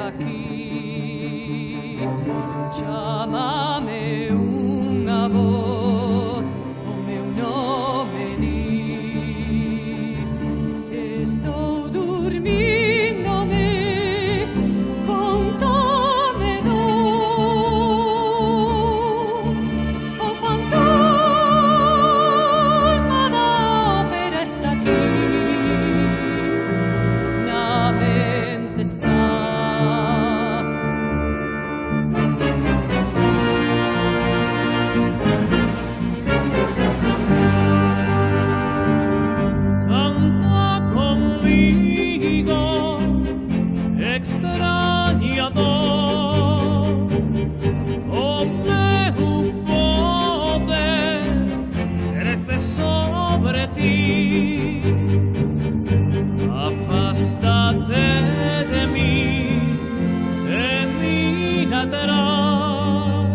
aquí. Chámame unha voz, o meu nome di. Estou dormíndome con tome dor. O fantasma da ópera está aquí. Na mente está. Extrañador, o meu poder crece sobre ti. Afástate de mí atrás.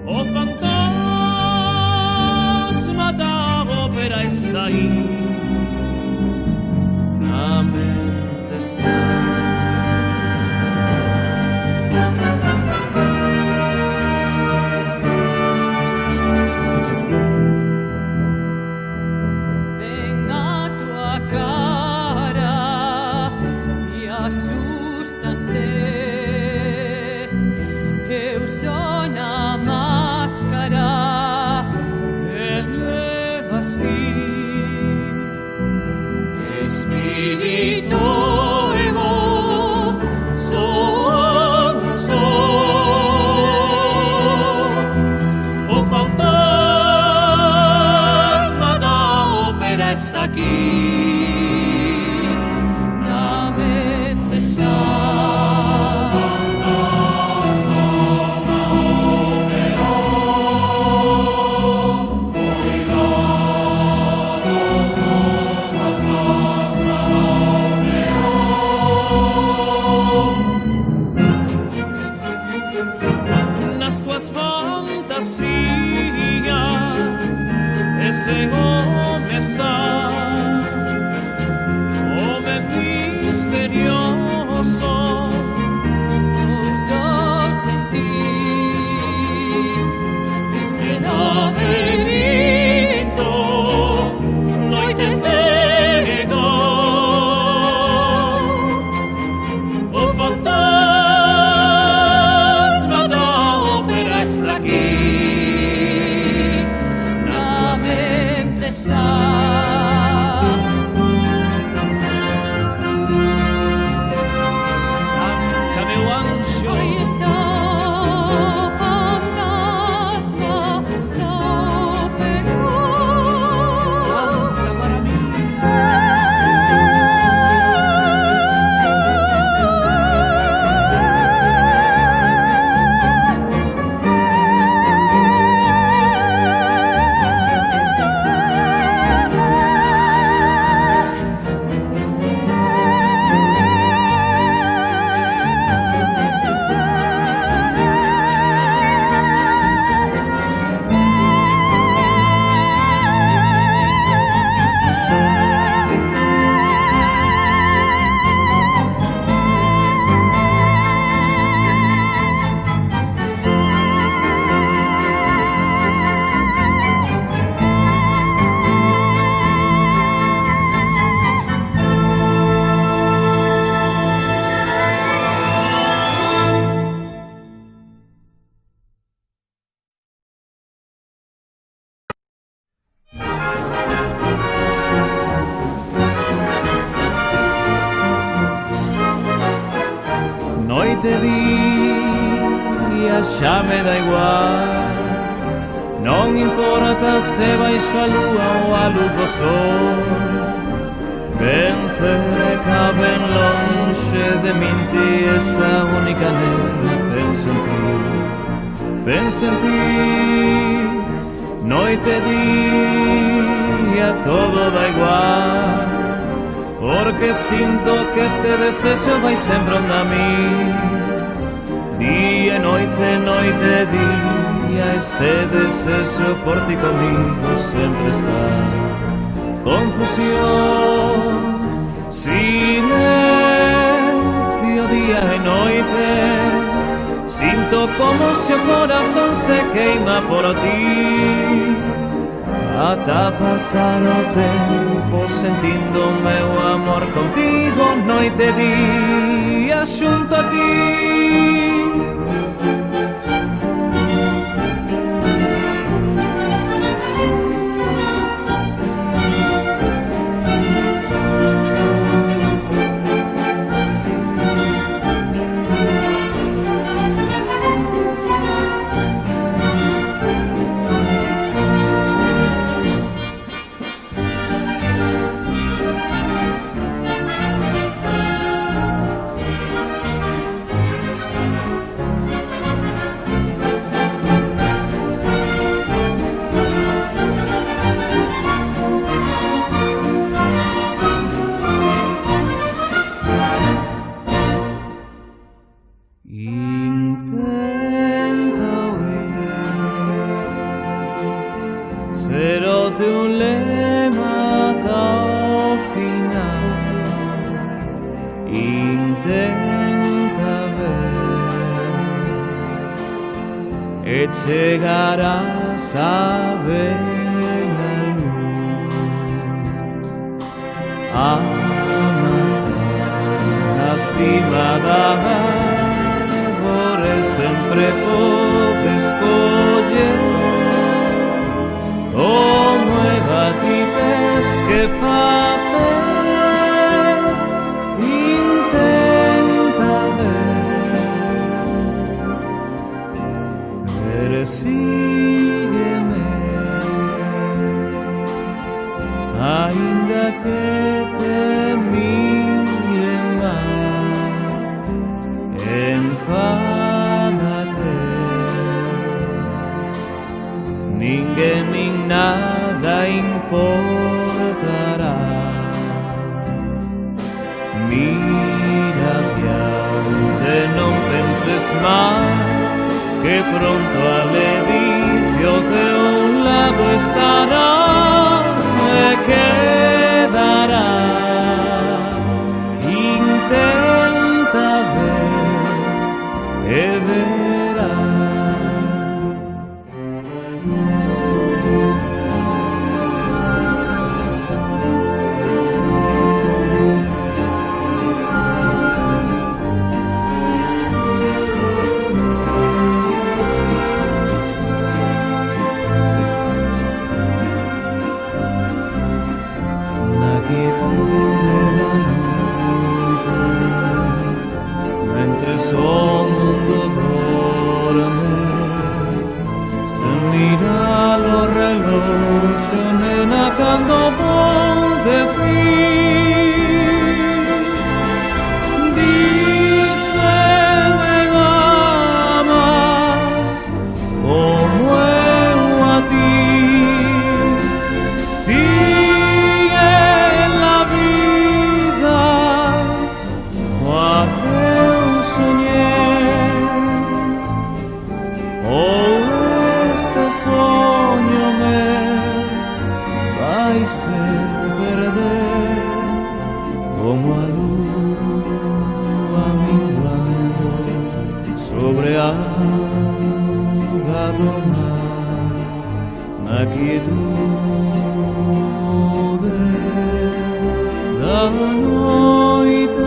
O fantasma da ópera está aí. Na mente está. Ven a tua cara e asústanse. Eu sou na máscara que levas ti. Espírito evo, sou. O fantasma da ópera está aqui. Na mente está. Nas tuas fantasias ese home está, home misterioso. Os dos en ti. Este laberinto noite cego. O fantasma da ópera está aquí. Na mente está. Canta, meu anxo. Aí está o fantasma da ópera. Canta para mí. Noite día xa me dá igual. Non importa se baixo a lúa ou a luz do sol. Ben cerca, ben lonxe de min ti, esa única nena. Penso en ti, penso en ti. Noite día todo dá igual, porque sinto que este desexo vai sempre onda a mí. Día e noite, noite e día, este desexo por ti comigo sempre está. Confusión, silencio Sinto como se o corazón se queima por ti. Ata pasar o tempo sentindo o meu amor contigo noite e día xunto a ti. Ser o teu lema ata o final. Intenta ver e chegarás a ver a luz. Na cima da árvore sempre podes escoller. Como eva ti tes que facer, intenta ver, sígueme, ainda que te mire mal, enfádate. Ninguém nin nada importará. Mira adiante, non penses máis, que pronto a ledicia ao teu lado estará e quedará. Intenta ver e verás. Mentre o mundo dorme, se mira lo relojio, nena, cando volve fin. Díseme amas como eu a ti. Sonho meu vai se perder como a lua minguando sobre a água do mar, na quietude da noite.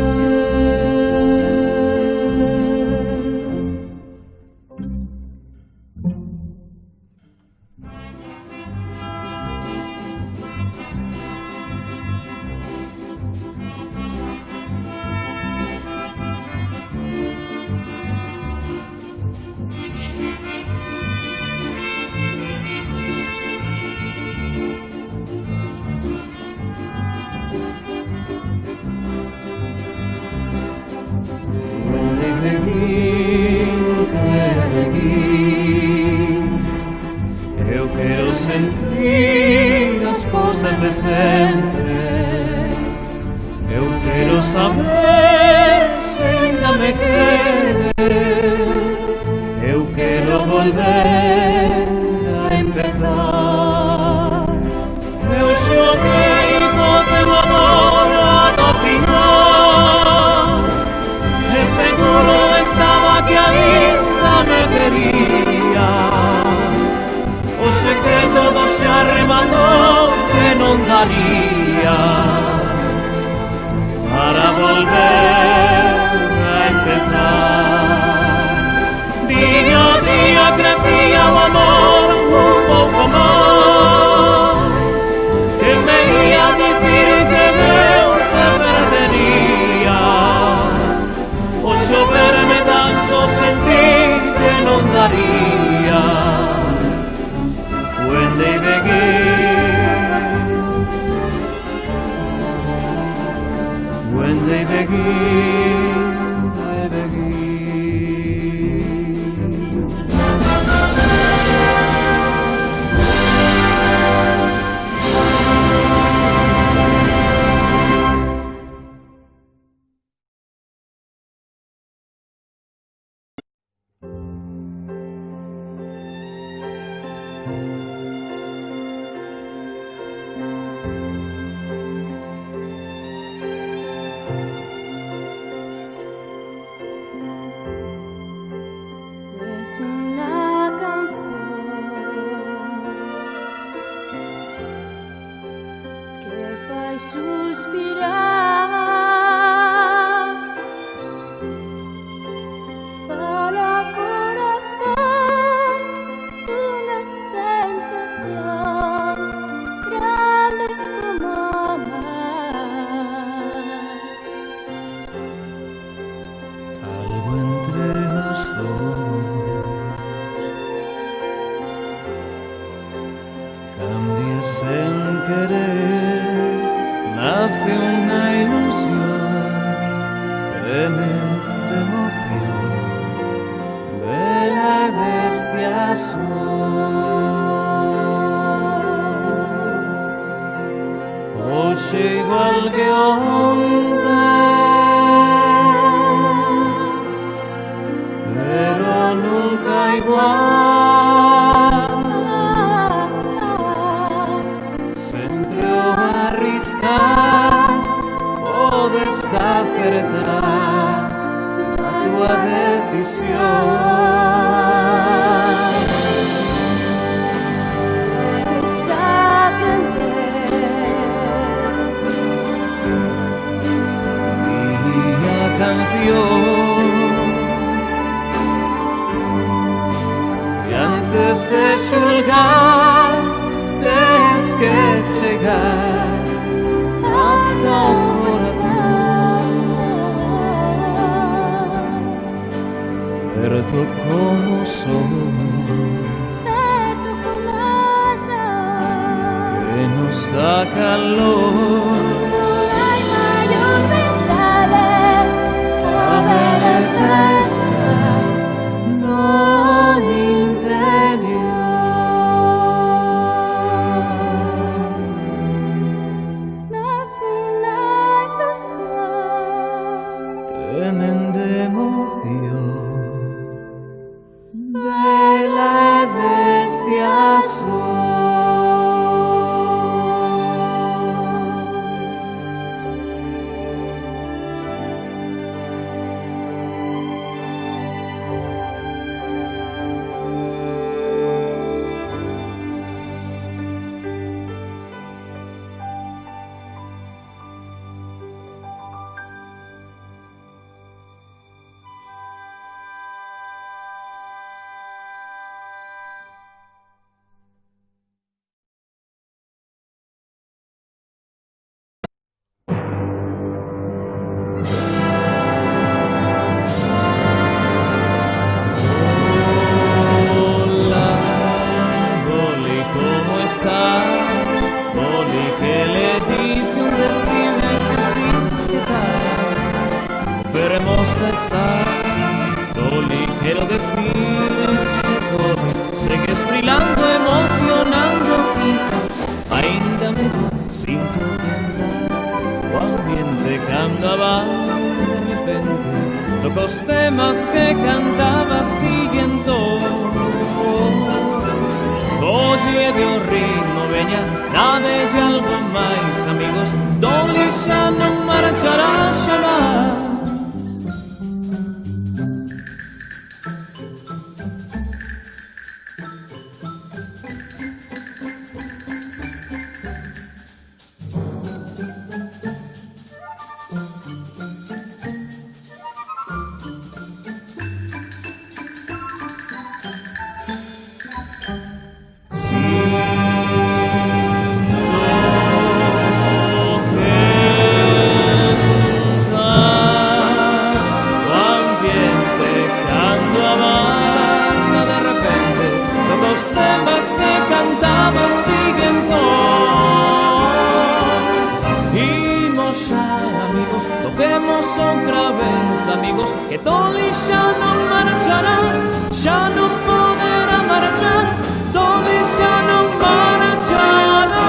Eu quero sentir as coisas de sempre. Eu quero saber se ainda me queres. Eu quero volver a empezar. Eu chorei com teu amor no final. De seguro estava que ainda non daría para volver a empezar. Día a día crecía o amor un pouco más, que me ia dicir que eu te perdería. O xoverme tan só sentir que non daría. When they begin, when they begin, they begin. Es una canción que fai suspirar, fala corazón una sensación grande como amar. Algo entre os dos cambia sen querer, nace unha ilusión, tremenda emoción, vela e bestia son. Hoxe igual que onte, pero nunca igual. Sempre o arriscar, o desacertar a tua decisión. Debes aprender Y a canción, e antes de xulgar, tes que chegar ata o corazón, certo como son, certo como son. que nos dá calor. No hay mayor verdad A ver festa no interior. nace una ilusión. Tremenda emoción, vela e bestia son. Hola, Dolly, ¿cómo estás? Dolly, que le dice un destino existir, ¿qué tal? Hermosa estás, Dolly, quiero decirte, Dolly, segues brillando, emocionando, quizás, ainda mellor, sinto cantar, o ambiente cambaba de repente, tocos temas que cantabas ti entón. Oye de o ritmo, veña, nada de algo máis, amigos, Dolly xa non marchará xamás. outra vez, amigos, que Dolly xa non marchará, xa non poderá marchar, Dolly xa non marchará.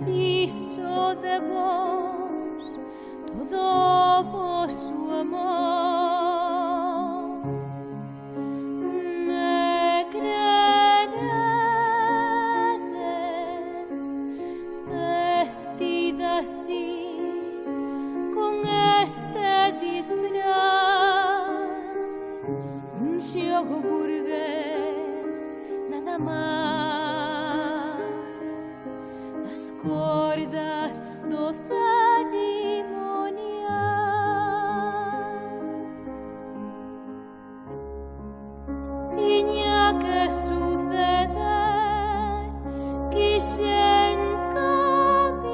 Preciso de vos, todo vosso amor. Me creredes vestida así, con este disfraz, un xogo burgués, nada más. As cordas do cerimonial tiña que suceder, quixen cambiar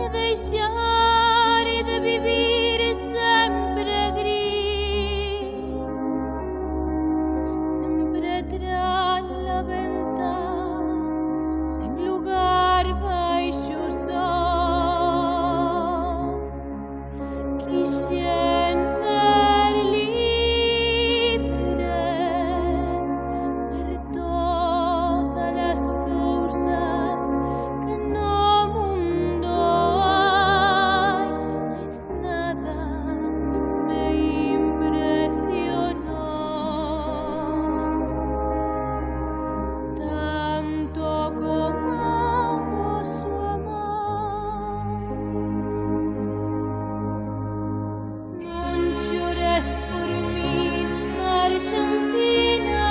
e deixar de vivir sempre gris, sempre tras la ventana, sen lugar baixo o sol. Quixen ser libre, ver todas as cousas que no mundo hai, mas nada me impresionou tanto como vosso amor. Non chores por min, Argentina,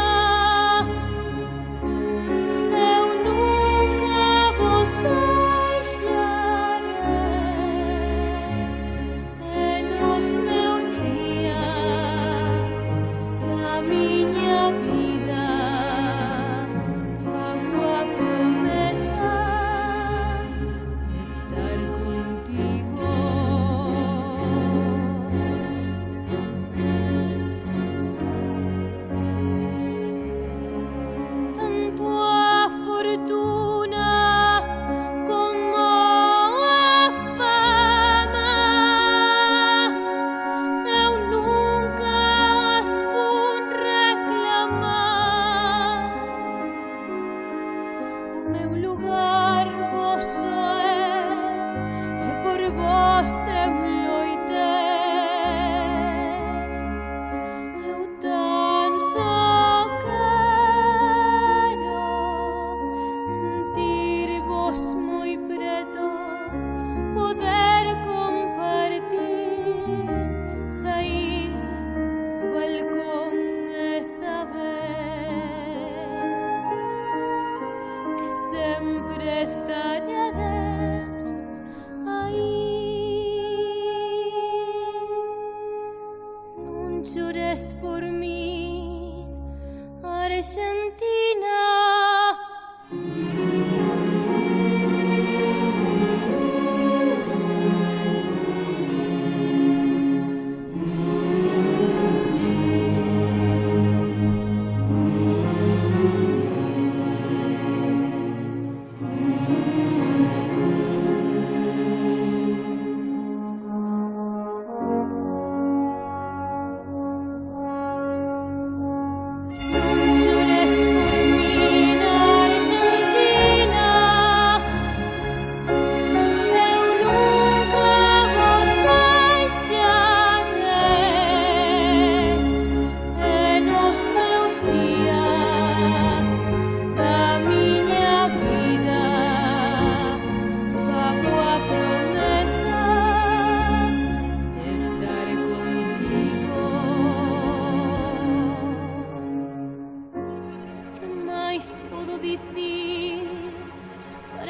eu nunca vos deixarei, e nos meus días, na miña vida, fago a promesa de estar contigo. Tanto a fortuna como a fama, eu nunca as fun reclamar. O meu lugar vosso é, e por vos eu loitei. Eu tan só quero sentir-vos moi preto, poder compartir, sair do balcón e saber que sempre estaredes aí. Non chores por mí, Argentina.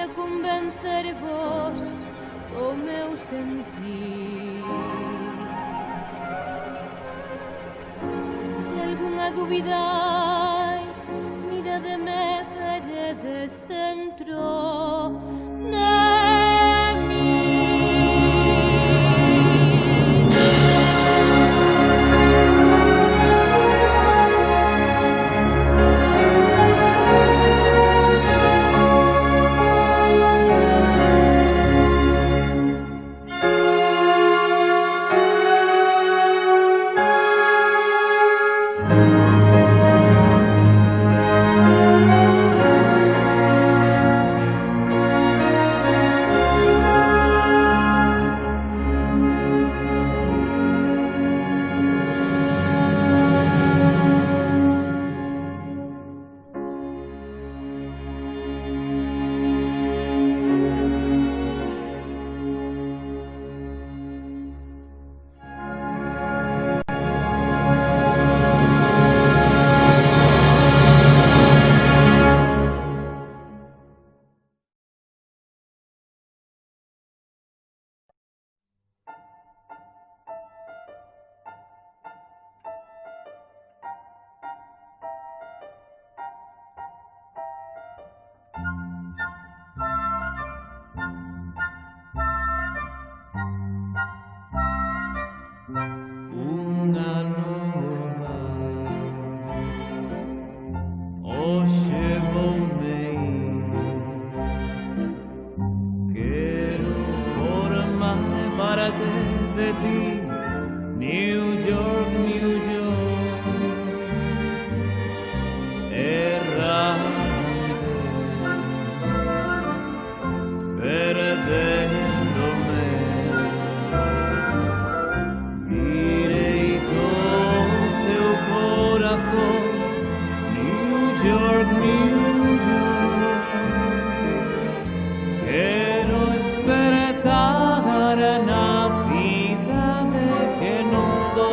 para convencervos do meu sentir. Se algunha dúbida hai, mirademe, veredes dentro de mí. Una nova hoxe volvei. Quero formar parte de ti, New York, New York. Errante, perdiéndome. New York, New York. Quero esperar na vida que non do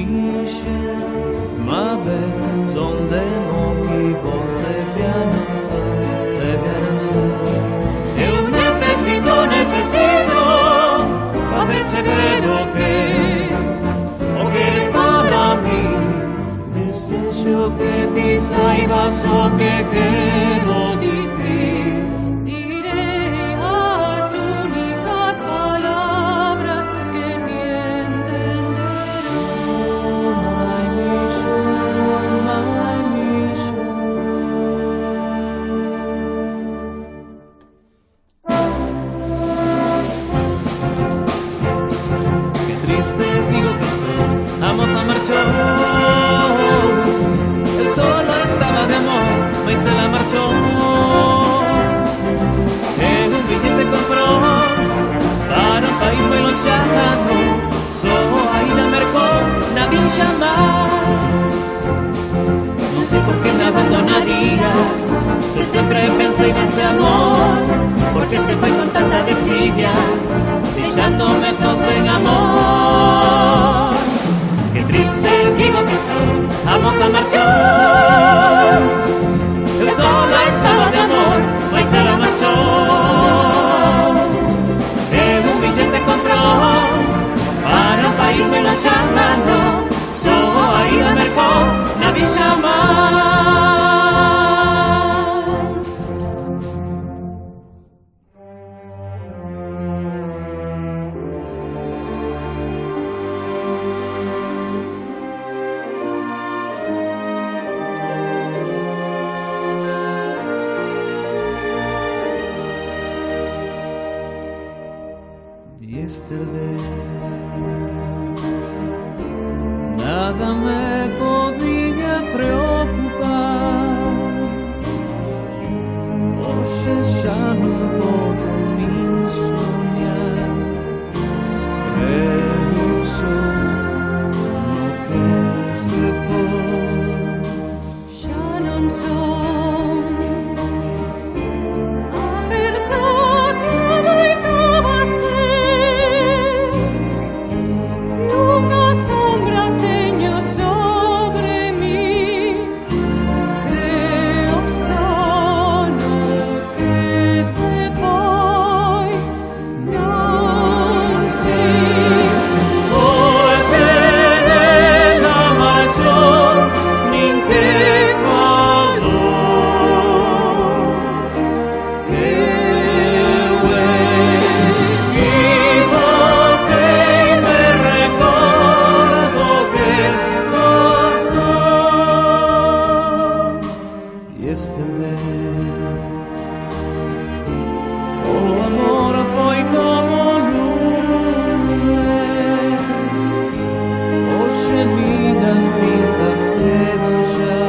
Michel, ma vet son de mochi volte pianan sa. Eu necesito, a veces creo que o que eres para mí. Deseo que ti saibas lo que quiero decir. Diré las únicas palabras que te entenderán. My Michel, my Michel. Qué triste digo que estoy, la moza marchó. El toro estaba de amor, mas se la marchó. Un billete compró para un país muy lejano. Solo ahí la mercó, nadie jamás. No sé por qué me abandonaría, si siempre pensé en ese amor. Porque se fue con tanta desidia, dejándome solo sin amor. Qué triste digo que estoy, la moza marchó. El toro estaba de amor, mas se la marchó. Un billete compró para un país muy lejano. Solo ahí la mercó, nadie jamás. Yesterday, nada me podía preocupar. Hoxe xa non podo nin soñar. Creo só no que se foi. Ya non son a persoa que adoitaba ser. Nunha sombra teño sobre mí. Creo só no que se foi. Non sei Por que ela marchou, nin que falou. Eu equivoquei, me recordo que pasou. Yesterday, o amor foi como lume. Hoxe minhas cintas quedam já.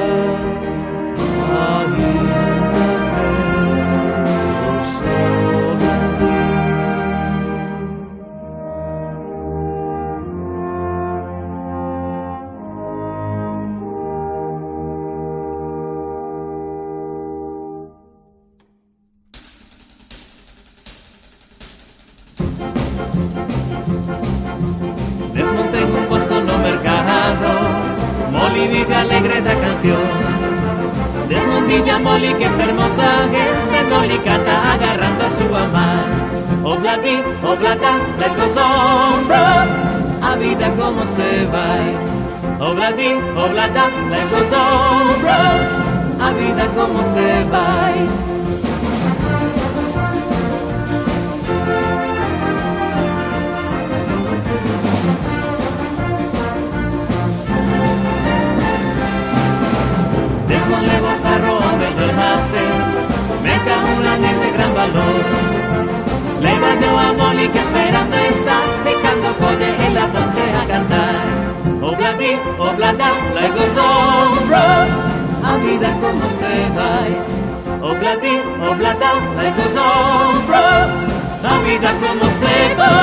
Ainda creio só em ti. Desmontei un pozo no mercado, Molly vive alegre da canción. Desmontilla Molly que hermosa es, Molly canta agarrando a su amar. Obladi, oblada, let goes on, bro. A vida como se va. Obladi, oblada, let goes on, bro. A vida como se va. Desmolevo carro del mate, me cago un anel de gran valor. Le vaya a Molly que esperando está, picando colle en la ponce a cantar. Obladi, oblada, like goes on, bro. A vida como se va. Obladi, oblada, like goes on, bro. A vida como se va.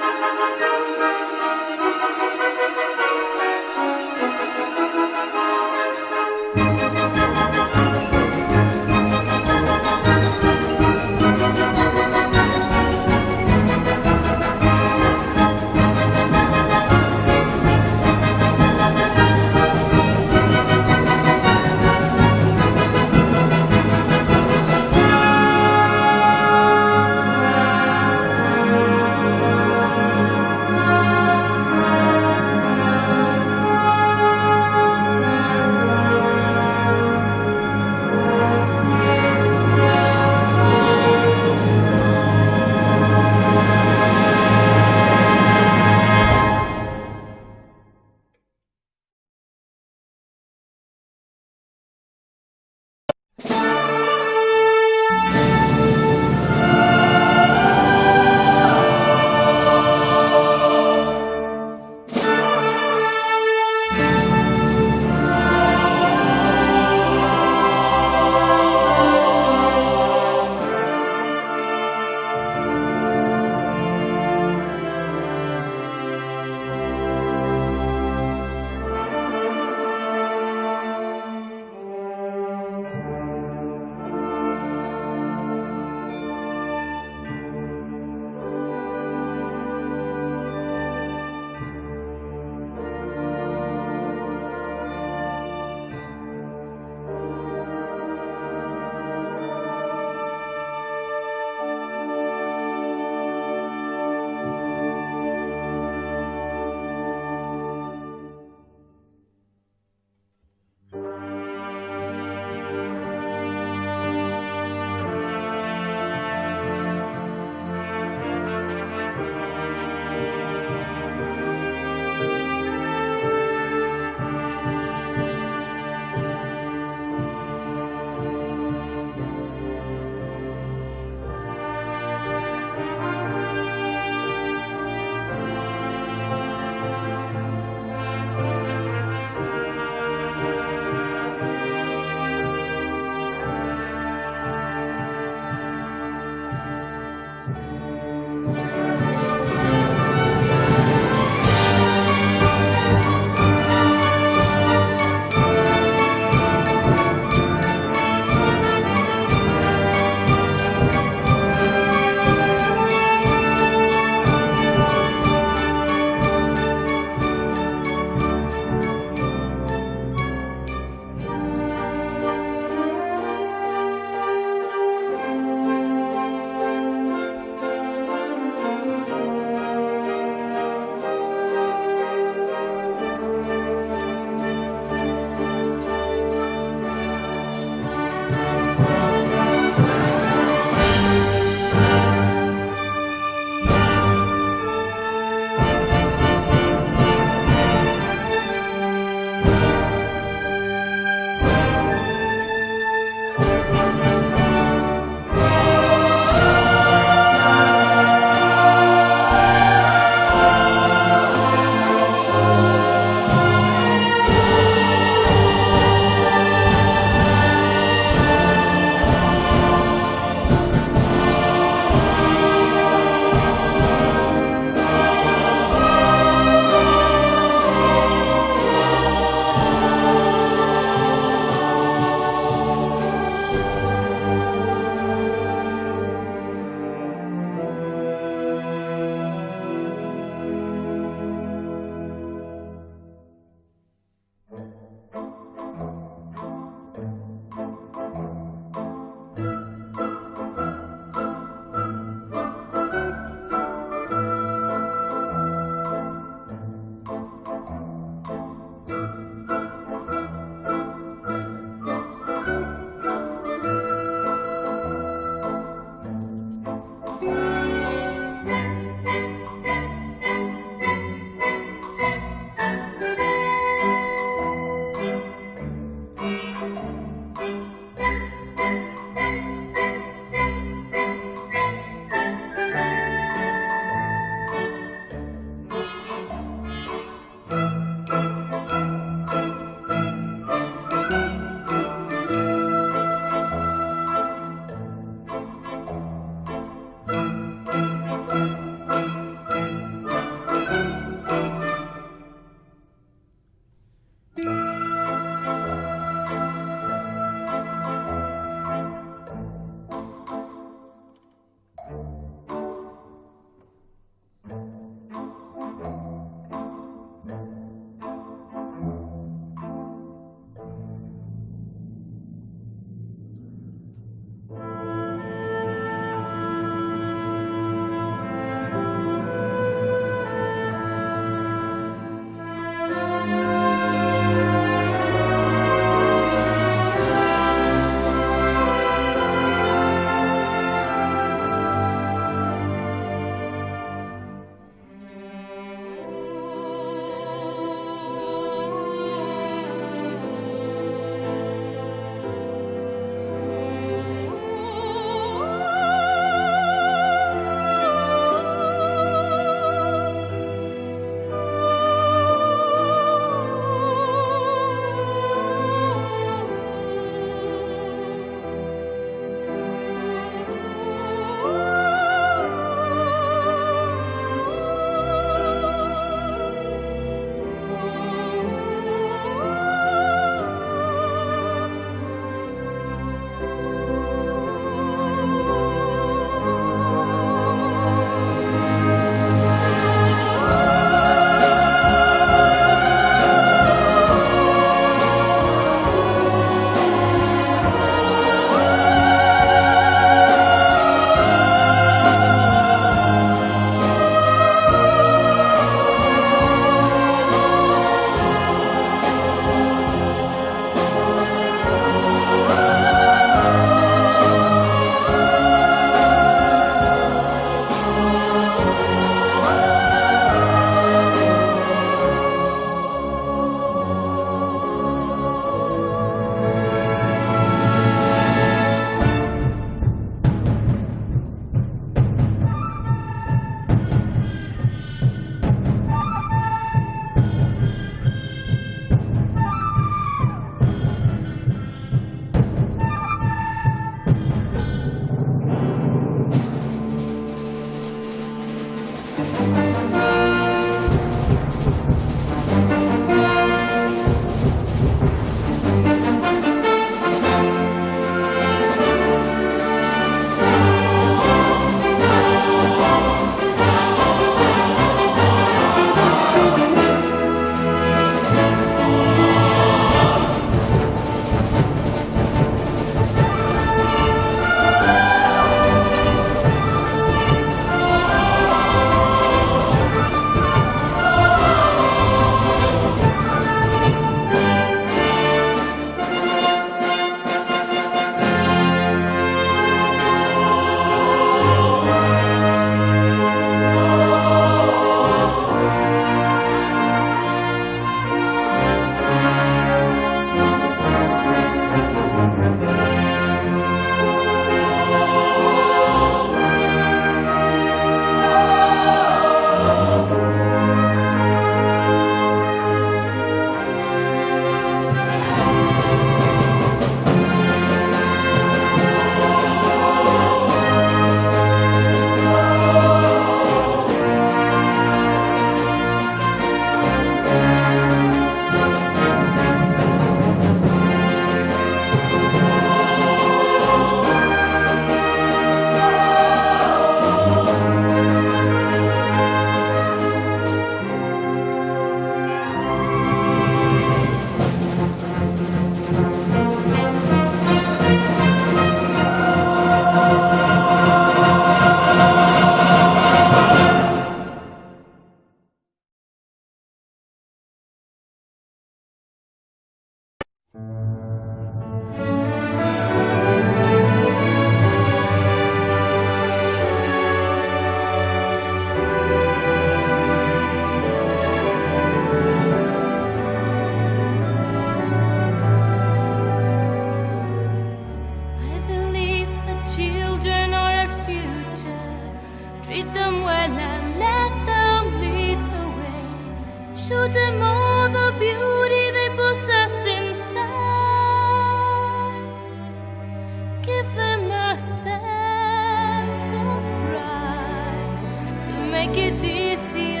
make it easier.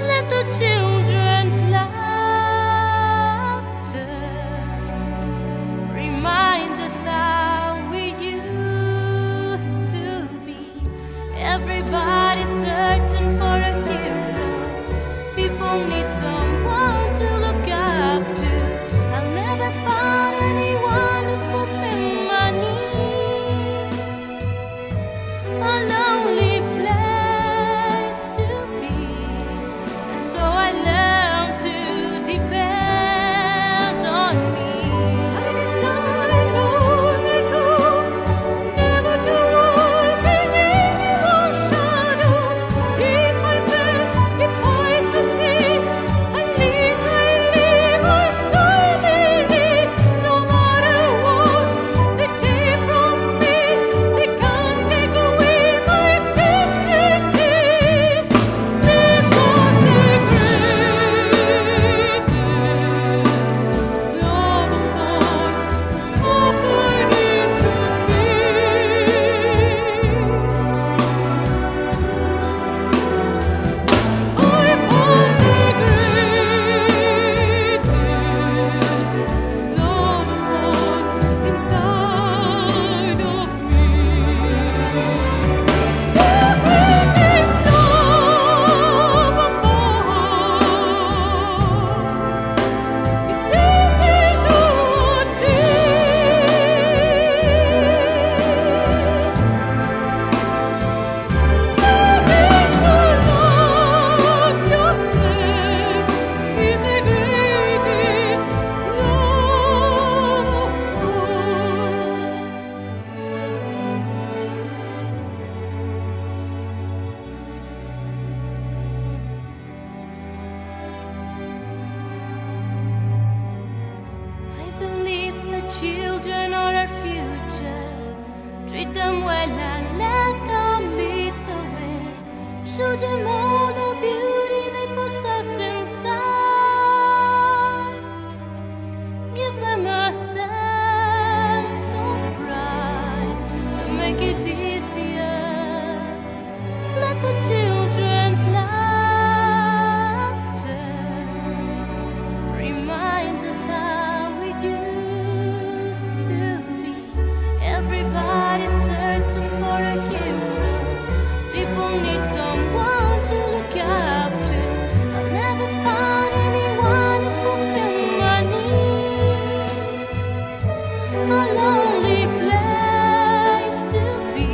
Let the children's laughter remind us how we used to be. Everybody's searching for a hero. People need someone to look up to. I'll never find anyone to fulfill my need. A lonely place to be, and so I learned to depend on me. I decided long ago never to walk beneath your shadow. If I fell, if I succeed, at least I live, I solely live. No matter what they take from me, they can't take away my dignity. It was the greatest love of all was happening to me. I found the greatest love of all inside of me. The greatest love of all is easy to achieve. Learning to love yourself is the greatest love of all. I believe the children are our future. Treat them well and let them lead the way. Show them all the beauty they possess inside. Give them a sense of pride to make it easier. Let the children's laughter remind us how we used to be. Everybody's searching for a hero. People need someone to look up to. I'll never find anyone to fulfill my need. A lonely place to be,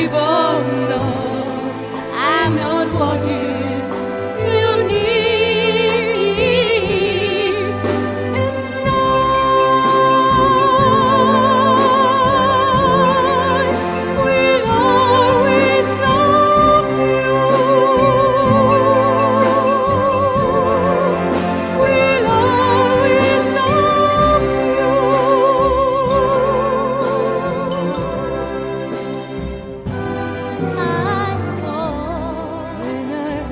keep on. No, I'm not what you need. And I will always love you. Will always love you. I know when I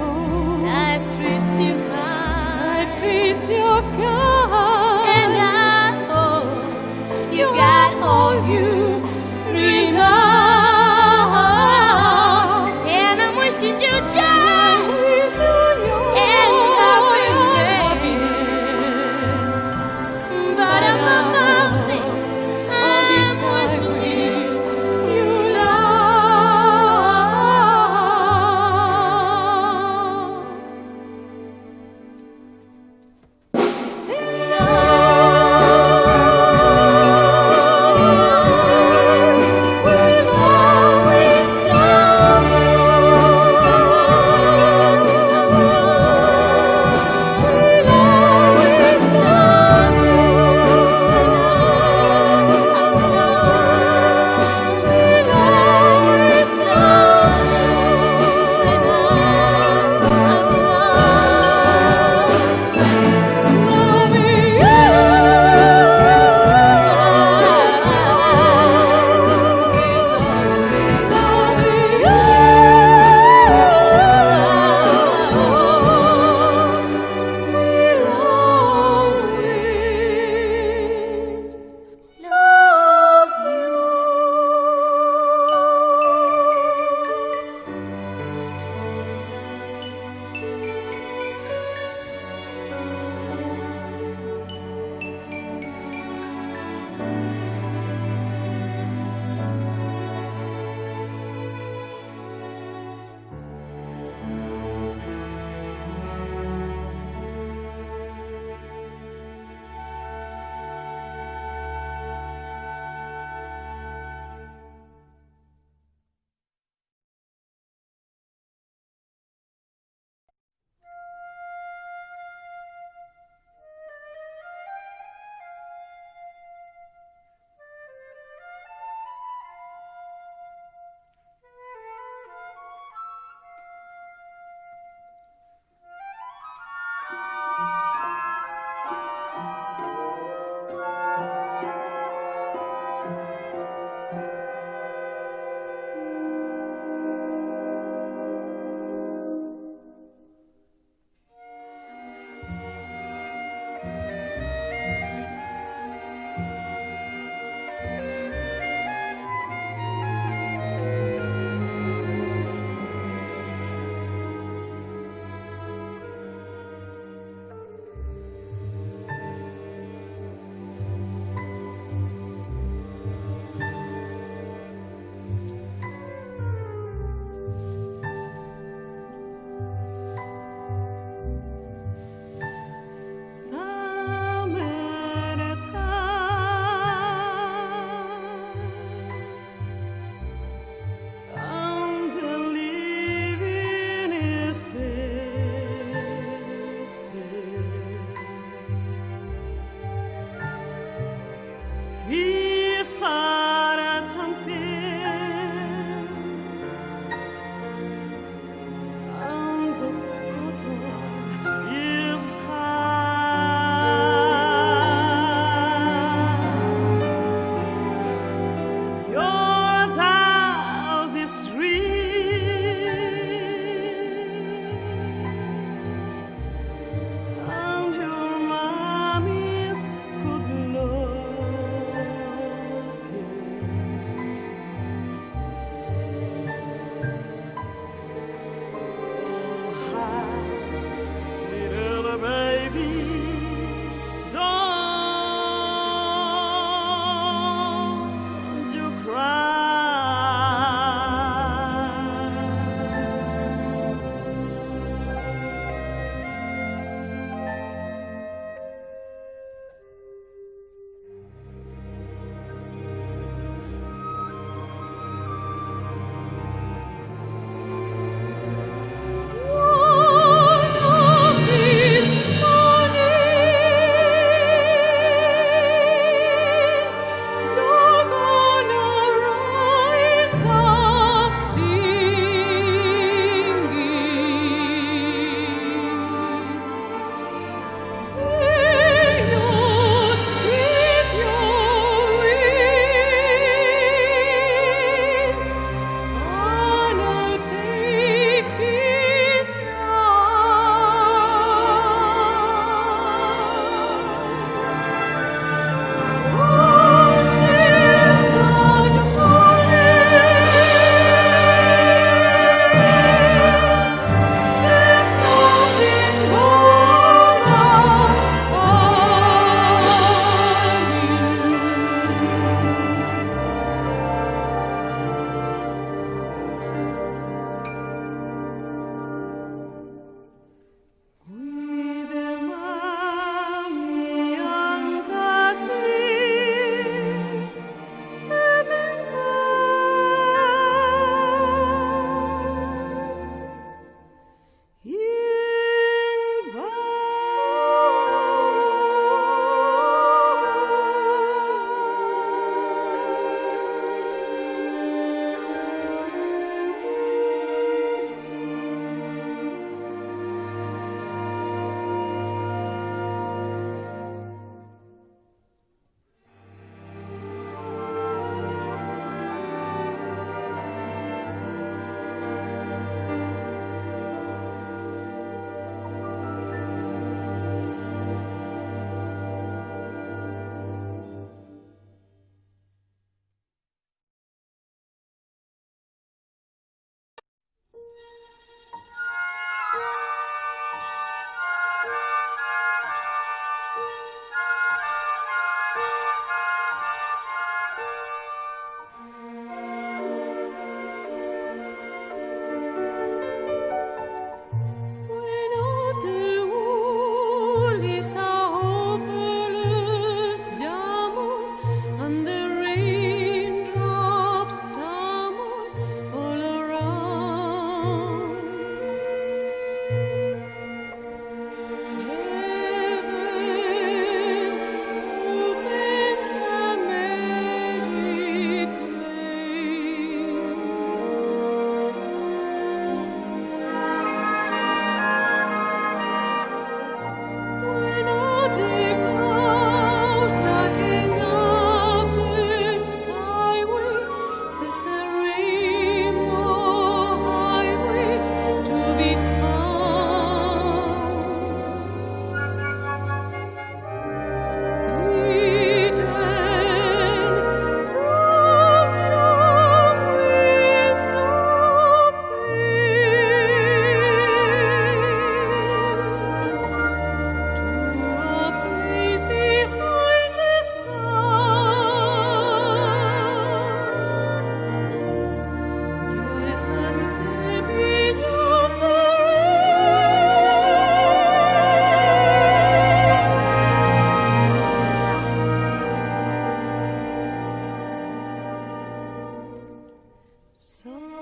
So